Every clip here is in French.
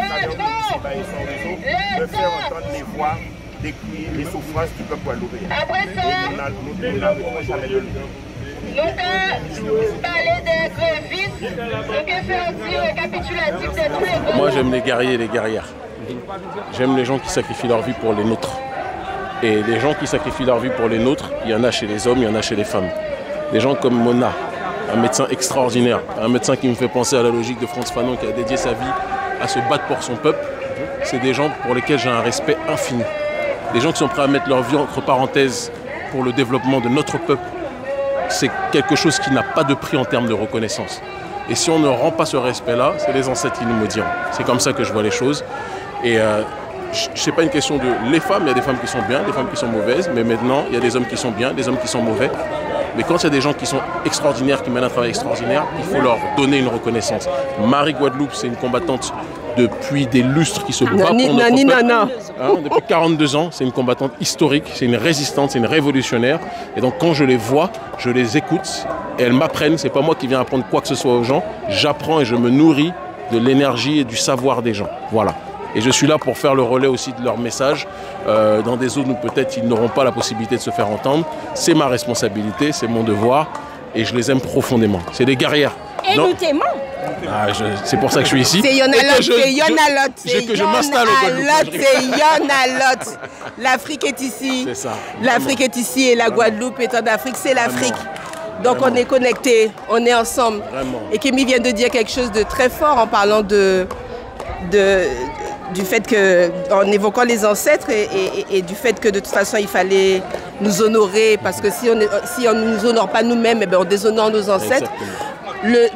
travers son réseau, de faire entendre les voix, des cris, les souffrances du peuple guadeloupéen. Nous n'avons jamais de lui. Donc, parler des grévistes, donc faire un récapitulatif de tous les... Moi, j'aime les guerriers et les guerrières. J'aime les gens qui sacrifient leur vie pour les nôtres. Et les gens qui sacrifient leur vie pour les nôtres, il y en a chez les hommes, il y en a chez les femmes. Des gens comme Mona, un médecin extraordinaire, un médecin qui me fait penser à la logique de Frantz Fanon qui a dédié sa vie à se battre pour son peuple. C'est des gens pour lesquels j'ai un respect infini. Des gens qui sont prêts à mettre leur vie entre parenthèses pour le développement de notre peuple. C'est quelque chose qui n'a pas de prix en termes de reconnaissance. Et si on ne rend pas ce respect-là, c'est les ancêtres qui nous maudiront. C'est comme ça que je vois les choses. Et ce n'est pas une question de les femmes, il y a des femmes qui sont bien, des femmes qui sont mauvaises, mais maintenant, il y a des hommes qui sont bien, des hommes qui sont mauvais. Mais quand il y a des gens qui sont extraordinaires, qui mènent un travail extraordinaire, il faut leur donner une reconnaissance. Marie Guadeloupe, c'est une combattante depuis des lustres qui se bat pour notre peuple. Depuis 42 ans, c'est une combattante historique, c'est une résistante, c'est une révolutionnaire. Et donc quand je les vois, je les écoute et elles m'apprennent. C'est pas moi qui viens apprendre quoi que ce soit aux gens. J'apprends et je me nourris de l'énergie et du savoir des gens. Voilà. Et je suis là pour faire le relais aussi de leur message dans des zones où peut-être ils n'auront pas la possibilité de se faire entendre. C'est ma responsabilité, c'est mon devoir et je les aime profondément. C'est des guerrières. Et nous t'aimons. C'est pour ça que je suis ici. C'est Yonalot, c'est Yonalot, c'est Yonalot. L'Afrique est ici. C'est ça. L'Afrique est ici et la Guadeloupe étant d'Afrique, c'est l'Afrique. Donc on est connectés, on est ensemble. Vraiment. Et Kémy vient de dire quelque chose de très fort en parlant du fait que, en évoquant les ancêtres et du fait que de toute façon il fallait nous honorer parce que si on ne nous honore pas nous-mêmes, on déshonore nos ancêtres.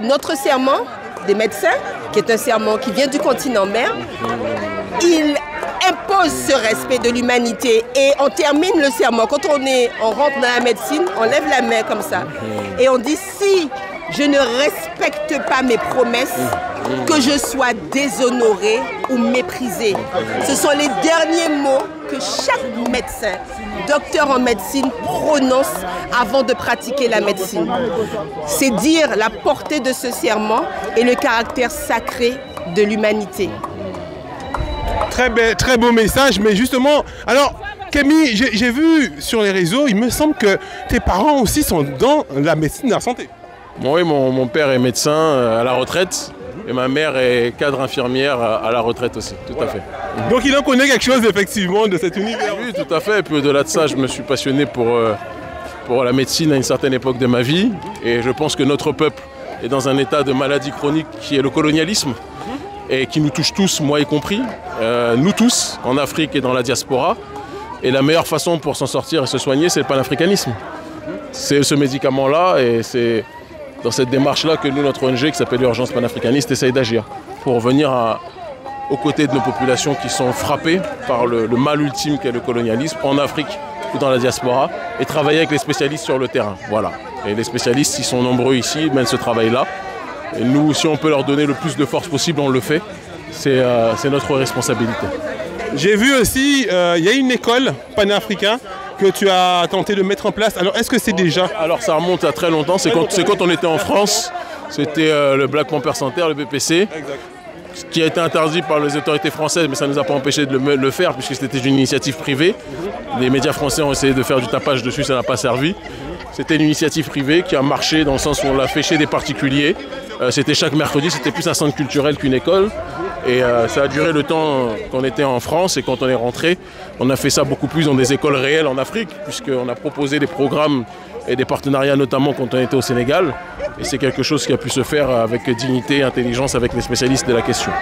Notre serment des médecins, qui est un serment qui vient du continent mère, il impose ce respect de l'humanité et on termine le serment. Quand on rentre dans la médecine, on lève la main comme ça et on dit si je ne respecte pas mes promesses, que je sois déshonoré ou méprisé. Ce sont les derniers mots que chaque médecin, docteur en médecine, prononce avant de pratiquer la médecine. C'est dire la portée de ce serment et le caractère sacré de l'humanité. Très beau message, mais justement, alors Kémy, j'ai vu sur les réseaux, il me semble que tes parents aussi sont dans la médecine de la santé. Oui, mon père est médecin à la retraite et ma mère est cadre infirmière à la retraite aussi, tout à fait. Donc il en connaît quelque chose effectivement de cet univers. Oui, tout à fait. Et puis au-delà de ça, je me suis passionné pour la médecine à une certaine époque de ma vie. Et je pense que notre peuple est dans un état de maladie chronique qui est le colonialisme et qui nous touche tous, moi y compris, nous tous, en Afrique et dans la diaspora. Et la meilleure façon pour s'en sortir et se soigner, c'est le panafricanisme. C'est ce médicament-là et c'est dans cette démarche-là que nous, notre ONG, qui s'appelle Urgence panafricaniste, essaye d'agir pour venir aux côtés de nos populations qui sont frappées par le mal ultime qu'est le colonialisme en Afrique ou dans la diaspora et travailler avec les spécialistes sur le terrain. Voilà. Et les spécialistes, ils sont nombreux ici, mènent ce travail-là. Et nous, si on peut leur donner le plus de force possible, on le fait. C'est notre responsabilité. J'ai vu aussi, il y a une école panafricaine que tu as tenté de mettre en place. Alors, est-ce que c'est déjà... Alors, ça remonte à très longtemps. C'est quand on était en France. C'était le Black Panther Center, le BPC, qui a été interdit par les autorités françaises, mais ça ne nous a pas empêché de le faire, puisque c'était une initiative privée. Les médias français ont essayé de faire du tapage dessus, ça n'a pas servi. C'était une initiative privée qui a marché dans le sens où on l'a fait chez des particuliers. C'était chaque mercredi, c'était plus un centre culturel qu'une école. Et ça a duré le temps qu'on était en France et quand on est rentré, on a fait ça beaucoup plus dans des écoles réelles en Afrique, puisqu'on a proposé des programmes et des partenariats notamment quand on était au Sénégal. Et c'est quelque chose qui a pu se faire avec dignité et intelligence avec les spécialistes de la question.